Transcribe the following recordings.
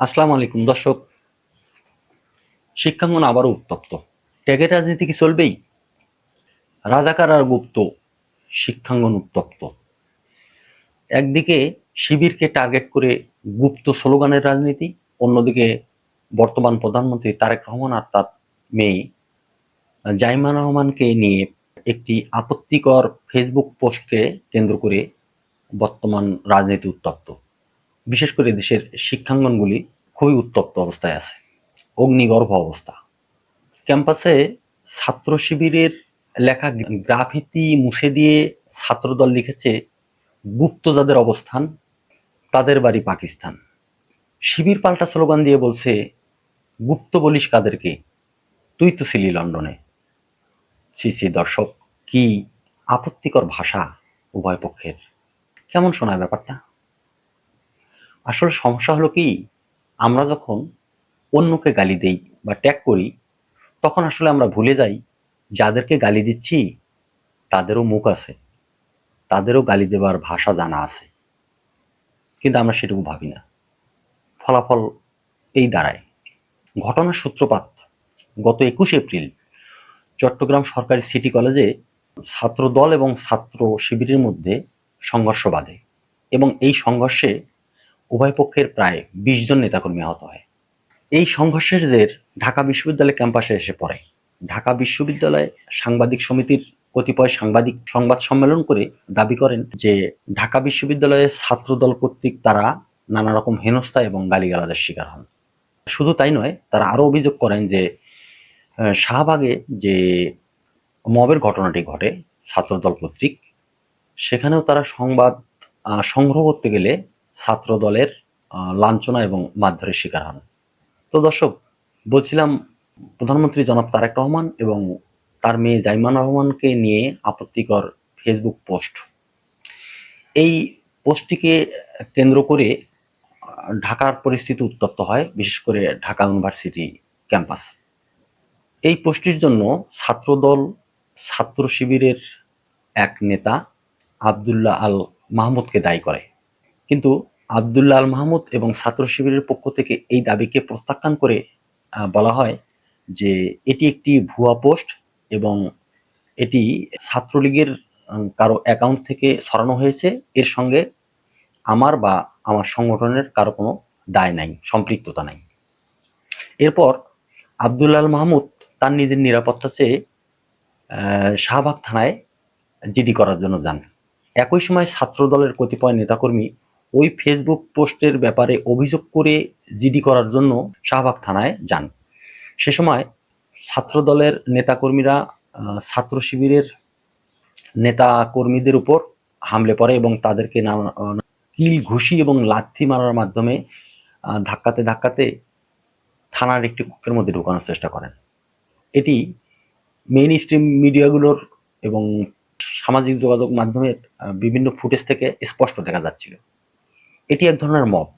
আসসালামু আলাইকুম দর্শক। শিক্ষাঙ্গন আবারও উত্তপ্ত। ট্যাগের রাজনীতি কি চলবেই? রাজাকার আর গুপ্ত, শিক্ষাঙ্গন উত্তপ্ত। একদিকে শিবিরকে টার্গেট করে গুপ্ত স্লোগানের রাজনীতি, অন্যদিকে বর্তমান প্রধানমন্ত্রী তারেক রহমান আর তার মেয়ে জাইমা রহমানকে নিয়ে একটি আপত্তিকর ফেসবুক পোস্টকে কেন্দ্র করে বর্তমান রাজনীতি উত্তপ্ত। বিশেষ করে দেশের শিক্ষাঙ্গনগুলি খুবই উত্তপ্ত অবস্থায় আছে, অগ্নিগর্ভ অবস্থা। ক্যাম্পাসে ছাত্র শিবিরের লেখা গ্রাফিতি মুছে দিয়ে ছাত্রদল লিখেছে, গুপ্ত যাদের অবস্থান তাদের বাড়ি পাকিস্তান। শিবির পাল্টা স্লোগান দিয়ে বলছে, গুপ্ত বলিস কাদেরকে, তুই তো ছিলি লন্ডনে। সি সি দর্শক, কি আপত্তিকর ভাষা উভয় পক্ষের। কেমন শোনায় ব্যাপারটা? আসলে সমস্যা হলো কি, আমরা যখন অন্যকে গালি দেই বা ট্যাগ করি, তখন আসলে আমরা ভুলে যাই যাদেরকে গালি দিচ্ছি তাদেরও মুখ আছে, তাদেরও গালি দেবার ভাষা জানা আছে, কিন্তু আমরা সেটুকু ভাবি না। ফলাফল এই দাঁড়ায়। ঘটনার সূত্রপাত গত 21 এপ্রিল চট্টগ্রাম সরকারি সিটি কলেজে ছাত্রদল এবং ছাত্র শিবিরের মধ্যে সংঘর্ষ বাধে এবং এই সংঘর্ষে উভয় পক্ষের প্রায় 20 জন নেতাকর্মী আহত হয়। এই সংঘর্ষের জের ঢাকা বিশ্ববিদ্যালয় ক্যাম্পাসে এসে পড়ে। ঢাকা বিশ্ববিদ্যালয় সাংবাদিক সমিতির কতিপয় সাংবাদিক সংবাদ সম্মেলন করে দাবি করেন যে ঢাকা বিশ্ববিদ্যালয়ের ছাত্রদল কর্তৃক তারা নানা রকম হেনস্থা এবং গালিগালাজের শিকার হন। শুধু তাই নয়, তারা আরো অভিযোগ করেন যে শাহবাগে যে মবের ঘটনাটি ঘটে ছাত্রদল কর্তৃক, সেখানেও তারা সংবাদ সংগ্রহ করতে গেলে ছাত্রদলের লাঞ্ছনা এবং মারধরের শিকার হন। তো দর্শক, বলছিলাম প্রধানমন্ত্রী জনাব তারেক রহমান এবং তার মেয়ে জাইমান রহমানকে নিয়ে আপত্তিকর ফেসবুক পোস্ট। এই পোস্টটিকে কেন্দ্র করে ঢাকার পরিস্থিতি উত্তপ্ত হয়, বিশেষ করে ঢাকা ইউনিভার্সিটি ক্যাম্পাস। এই পোস্টটির জন্য ছাত্রদল ছাত্র শিবিরের এক নেতা আবদুল্লাহ আল মাহমুদকে দায়ী করে, কিন্তু আবদুল্লাহ আল মাহমুদ এবং ছাত্র শিবিরের পক্ষ থেকে এই দাবিকে প্রত্যাখ্যান করে বলা হয় যে এটি একটি ভুয়া পোস্ট এবং এটি ছাত্রলীগের কারো অ্যাকাউন্ট থেকে সরানো হয়েছে, এর সঙ্গে আমার বা আমার সংগঠনের কারো কোনো দায় নাই, সম্পৃক্ততা নাই। এরপর আবদুল্লাহ আল মাহমুদ তার নিজের নিরাপত্তা চেয়ে শাহবাগ থানায় জিডি করার জন্য যান। একই সময় ছাত্রদলের কতিপয় নেতাকর্মী ওই ফেসবুক পোস্টের ব্যাপারে অভিযোগ করে জিডি করার জন্য শাহবাগ থানায় যান। সে সময় ছাত্রদলের নেতাকর্মীরা ছাত্র শিবিরের নেতা কর্মীদের উপর হামলে পড়ে এবং তাদেরকে কিল ঘুষি এবং লাথি মারার মাধ্যমে ধাক্কাতে ধাক্কাতে থানার একটি কক্ষের মধ্যে ঢোকানোর চেষ্টা করেন। এটি মেইন স্ট্রিম মিডিয়াগুলোর এবং সামাজিক যোগাযোগ মাধ্যমের বিভিন্ন ফুটেজ থেকে স্পষ্ট দেখা যাচ্ছিল। এটি এক ধরনের মব,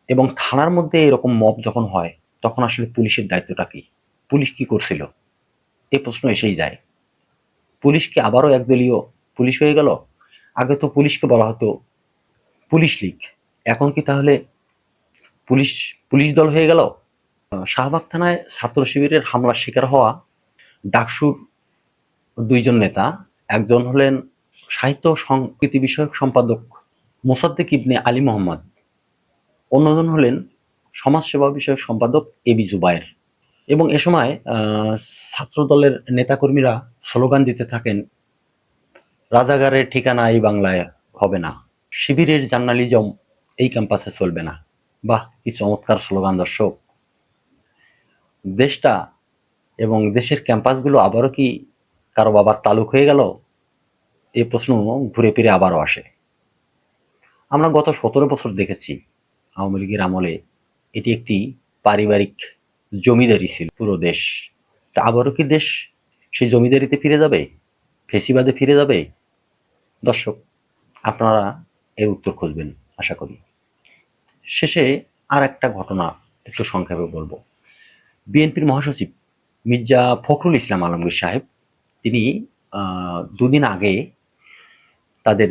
এবং থানার মধ্যে এরকম মব যখন হয় তখন আসলে পুলিশের দায়িত্বটা কি, পুলিশ কি করছিল, এই প্রশ্ন এসেই যায়। পুলিশ কি আবারও একদলীয় পুলিশ হয়ে গেল? আগে তো পুলিশকে বলা হতো পুলিশ লীগ, এখন কি তাহলে পুলিশ পুলিশ দল হয়ে গেল? শাহবাগ থানায় ছাত্র শিবিরের হামলার শিকার হওয়া ডাকসুর দুইজন নেতা, একজন হলেন সাহিত্য সংস্কৃতি বিষয়ক সম্পাদক মোসাদ্দেক ইবনে আলী মোহাম্মদ, অন্যজন হলেন সমাজসেবা বিষয়ক সম্পাদক এবি জুবায়ের। এবং এ সময় ছাত্রদলের নেতাকর্মীরা স্লোগান দিতে থাকেন, রাজাগারের ঠিকানা এই বাংলায় হবে না, শিবিরের জার্নালিজম এই ক্যাম্পাসে চলবে না। বাহ, কি চমৎকার স্লোগান দর্শক! দেশটা এবং দেশের ক্যাম্পাসগুলো আবারও কি কারো বাবার তালুক হয়ে গেল? এই প্রশ্ন ঘুরে ফিরে আবারও আসে। আমরা গত 17 বছর দেখেছি আওয়ামী লীগের আমলে এটি একটি পারিবারিক জমিদারি ছিল পুরো দেশ। তা আবারও কি দেশ সেই জমিদারিতে ফিরে যাবে, ফেসিবাদে ফিরে যাবে? দর্শক, আপনারা এর উত্তর খুঁজবেন আশা করি। শেষে আর একটা ঘটনা একটু সংক্ষেপে বলবো। বিএনপির মহাসচিব মির্জা ফখরুল ইসলাম আলমগীর সাহেব, তিনি দুদিন আগে তাদের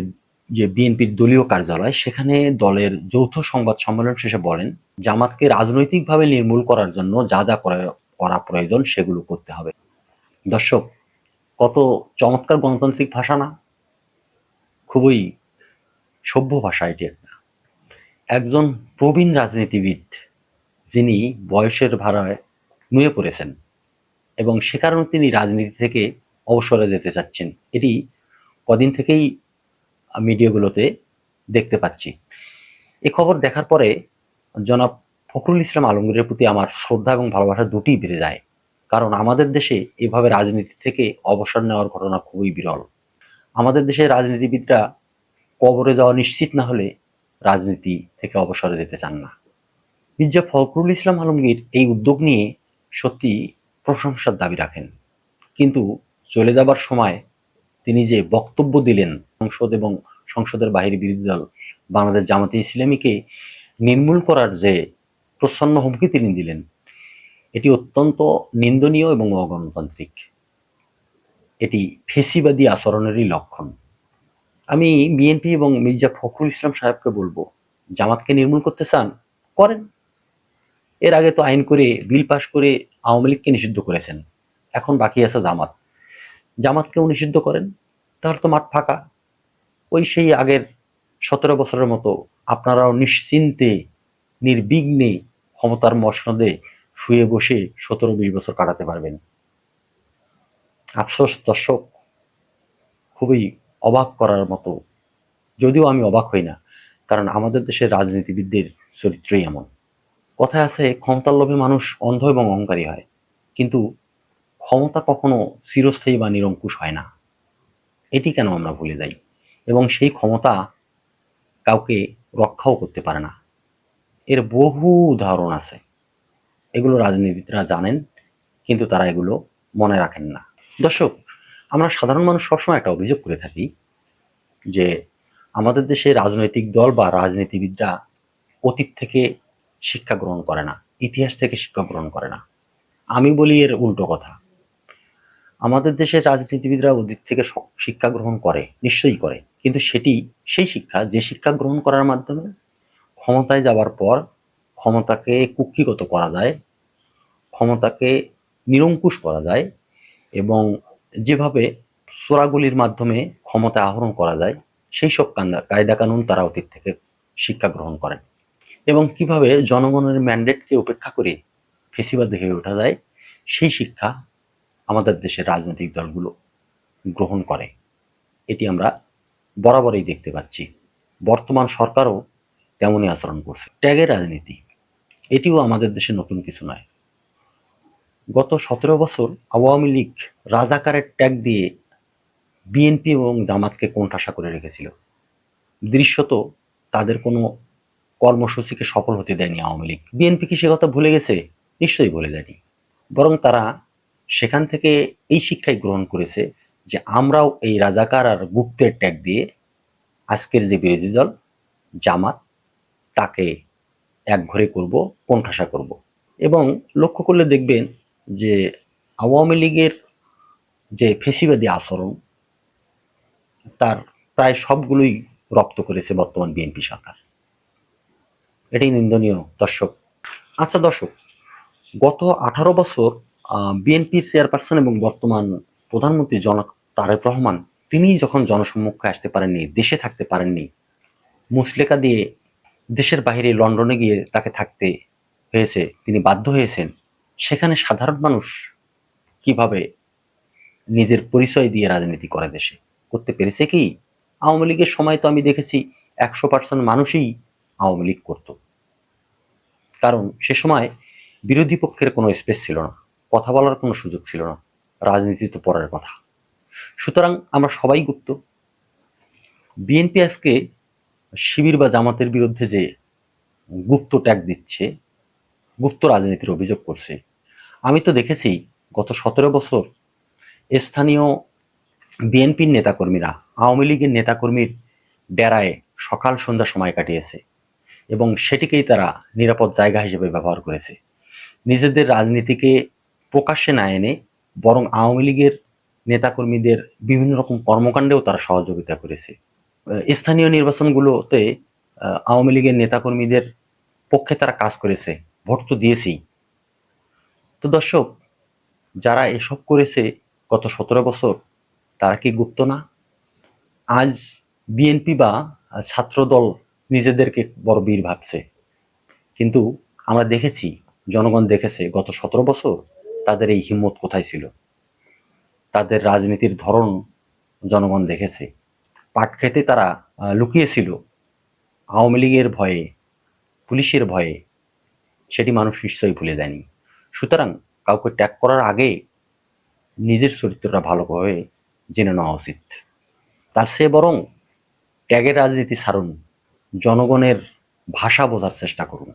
যে বিএনপির দলীয় কার্যালয়, সেখানে দলের যৌথ সংবাদ সম্মেলন শেষে বলেন, জামাতকে রাজনৈতিকভাবে নির্মূল করার জন্য যা যা করা প্রয়োজন সেগুলো করতে হবে। দর্শক, কত চমৎকার গণতান্ত্রিক ভাষা না? খুবই সভ্য ভাষা এটি একটা। একজন প্রবীণ রাজনীতিবিদ, যিনি বয়সের ভাড়ায় নুয়ে পড়েছেন এবং সে কারণে তিনি রাজনীতি থেকে অবসরে যেতে চাচ্ছেন, এটি কদিন থেকেই মিডিয়াগুলোতে দেখতে পাচ্ছি। এ খবর দেখার পরে জনাব ফখরুল ইসলাম আলমগীরের প্রতি আমার শ্রদ্ধা এবং ভালোবাসা দুটিই বেড়ে যায়। কারণ আমাদের দেশে এভাবে রাজনীতি থেকে অবসর নেওয়ার ঘটনা খুবই বিরল। আমাদের দেশের রাজনীতিবিদরা কবরে যাওয়া নিশ্চিত না হলে রাজনীতি থেকে অবসরে যেতে চান না। মির্জা ফখরুল ইসলাম আলমগীর এই উদ্যোগ নিয়ে সত্যি প্রশংসার দাবি রাখেন, কিন্তু চলে যাবার সময় তিনি যে বক্তব্য দিলেন, সংসদ এবং সংসদের বাহিরে বিরোধী দল বাংলাদেশ জামাতে ইসলামীকে নির্মূল করার যে প্রচ্ছন্ন হুমকি তিনি দিলেন, এটি অত্যন্ত নিন্দনীয় এবং অগণতান্ত্রিক। এটি ফেসিবাদী আচরণেরই লক্ষণ। আমি বিএনপি এবং মির্জা ফখরুল ইসলাম সাহেবকে বলবো, জামাতকে নির্মূল করতে চান, করেন। এর আগে তো আইন করে, বিল পাশ করে আওয়ামী লীগকে নিষিদ্ধ করেছেন, এখন বাকি আছে জামাত। জামাতকেও নিষিদ্ধ করেন, তাহলে তো মাঠ ফাঁকা। ওই সেই আগের 17 বছরের মতো আপনারাও নিশ্চিন্তে নির্বিঘ্নে ক্ষমতার মসনদে শুয়ে বসে 17-20 বছর কাটাতে পারবেন। আফসোস দর্শক, খুবই অবাক করার মতো। যদিও আমি অবাক হই না, কারণ আমাদের দেশের রাজনীতিবিদদের চরিত্রই এমন। কথায় আছে, ক্ষমতার লোভে মানুষ অন্ধ এবং অহংকারী হয়, কিন্তু ক্ষমতা কখনো চিরস্থায়ী বা নিরঙ্কুশ হয় না। এটি কেন আমরা ভুলে যাই? এবং সেই ক্ষমতা কাউকে রক্ষাও করতে পারে না। এর বহু উদাহরণ আছে। এগুলো রাজনীতিবিদরা জানেন, কিন্তু তারা এগুলো মনে রাখেন না। দর্শক, আমরা সাধারণ মানুষ সবসময় একটা অভিযোগ করে থাকি যে আমাদের দেশে রাজনৈতিক দল বা রাজনীতিবিদরা অতীত থেকে শিক্ষা গ্রহণ করে না, ইতিহাস থেকে শিক্ষা গ্রহণ করে না। আমি বলি এর উল্টো কথা। আমাদের দেশের রাজনীতিবিদরা অতীত থেকে শিক্ষা গ্রহণ করে, নিশ্চয়ই করে, কিন্তু সেই শিক্ষা, যে শিক্ষা গ্রহণ করার মাধ্যমে ক্ষমতায় যাবার পর ক্ষমতাকে কুক্ষিগত করা যায়, ক্ষমতাকে নিরঙ্কুশ করা যায়, এবং যেভাবে চোরাগুলির মাধ্যমে ক্ষমতা আহরণ করা যায়, সেই সব কায়দা কানুন তারা অতীত থেকে শিক্ষা গ্রহণ করেন। এবং কিভাবে জনগণের ম্যান্ডেটকে উপেক্ষা করে ফেসিবাদী হয়ে ওঠা যায়, সেই শিক্ষা আমাদের দেশের রাজনৈতিক দলগুলো গ্রহণ করে। এটি আমরা বরাবরই দেখতে পাচ্ছি। বর্তমান সরকারও তেমনই আচরণ করছে। ট্যাগের রাজনীতি, এটিও আমাদের দেশে নতুন কিছু নয়। গত 17 বছর আওয়ামী লীগ রাজাকারের ট্যাগ দিয়ে বিএনপি এবং জামাতকে কোণঠাসা করে রেখেছিল। দৃশ্যত তাদের কোনো কর্মসূচিকে সফল হতে দেয়নি আওয়ামী লীগ। বিএনপি কি সে কথা ভুলে গেছে? নিশ্চয়ই ভুলে যায়নি। বরং তারা সেখান থেকে এই শিক্ষাই গ্রহণ করেছে যে আমরাও এই রাজাকার আর গুপ্তের ট্যাগ দিয়ে আজকের যে বিরোধী দল জামাত, তাকে একঘরে করব, কোণঠাসা করব। এবং লক্ষ্য করলে দেখবেন যে আওয়ামী লীগের যে ফেসিবাদী আচরণ, তার প্রায় সবগুলোই রপ্ত করেছে বর্তমান বিএনপি সরকার। এটাই নিন্দনীয় দর্শক। আচ্ছা দর্শক, গত 18 বছর বিএনপির চেয়ারপারসন এবং বর্তমান প্রধানমন্ত্রী জনাব তারেক রহমান, তিনি যখন জনসম্মুখে আসতে পারেননি, দেশে থাকতে পারেননি, মুচলেকা দিয়ে দেশের বাইরে লন্ডনে গিয়ে তাকে থাকতে হয়েছে, তিনি বাধ্য হয়েছেন, সেখানে সাধারণ মানুষ কিভাবে নিজের পরিচয় দিয়ে রাজনীতি করে দেশে করতে পেরেছে কি? আওয়ামী লীগের সময় তো আমি দেখেছি 100% মানুষই আওয়ামী লীগ করত, কারণ সে সময় বিরোধী পক্ষের কোনো স্পেস ছিল না, কথা বলার কোনো সুযোগ ছিল না, রাজনীতি তো পরের কথা। সুতরাং আমরা সবাই গুপ্ত। বিএনপি আজকে শিবির বা জামাতের বিরুদ্ধে যে গুপ্ত ট্যাগ দিচ্ছে, গুপ্ত রাজনীতির অভিযোগ করছে, আমি তো দেখেছি গত 17 বছর স্থানীয় বিএনপির নেতাকর্মীরা আওয়ামী লীগের নেতাকর্মীর ডেরায় সকাল সন্ধ্যা সময় কাটিয়েছে এবং সেটিকেই তারা নিরাপদ জায়গা হিসেবে ব্যবহার করেছে। নিজেদের রাজনীতিকে প্রকাশ্যে না এনে বরং আওয়ামী লীগের নেতাকর্মীদের বিভিন্ন রকম কর্মকাণ্ডেও তারা সহযোগিতা করেছে। স্থানীয় নির্বাচনগুলোতে আওয়ামী লীগের নেতাকর্মীদের পক্ষে তারা কাজ করেছে, ভোট তো দিয়েছেই। তো দর্শক, যারা এসব করেছে গত 17 বছর, তারা কি গুপ্ত না? আজ বিএনপি বা ছাত্রদল নিজেদেরকে বড় বীর ভাবছে, কিন্তু আমরা দেখেছি, জনগণ দেখেছে গত 17 বছর তাদের এই হিম্মত কোথায় ছিল। তাদের রাজনীতির ধরন জনগণ দেখেছে। পাট খেতে তারা লুকিয়েছিল আওয়ামী লীগের ভয়ে, পুলিশের ভয়ে, সেটি মানুষ নিশ্চয়ই ভুলে যায়নি। সুতরাং কাউকে ট্যাগ করার আগে নিজের চরিত্রটা ভালোভাবে জেনে নেওয়া উচিত। তার চেয়ে বরং ট্যাগের রাজনীতি ছাড়ুন, জনগণের ভাষা বোঝার চেষ্টা করুন।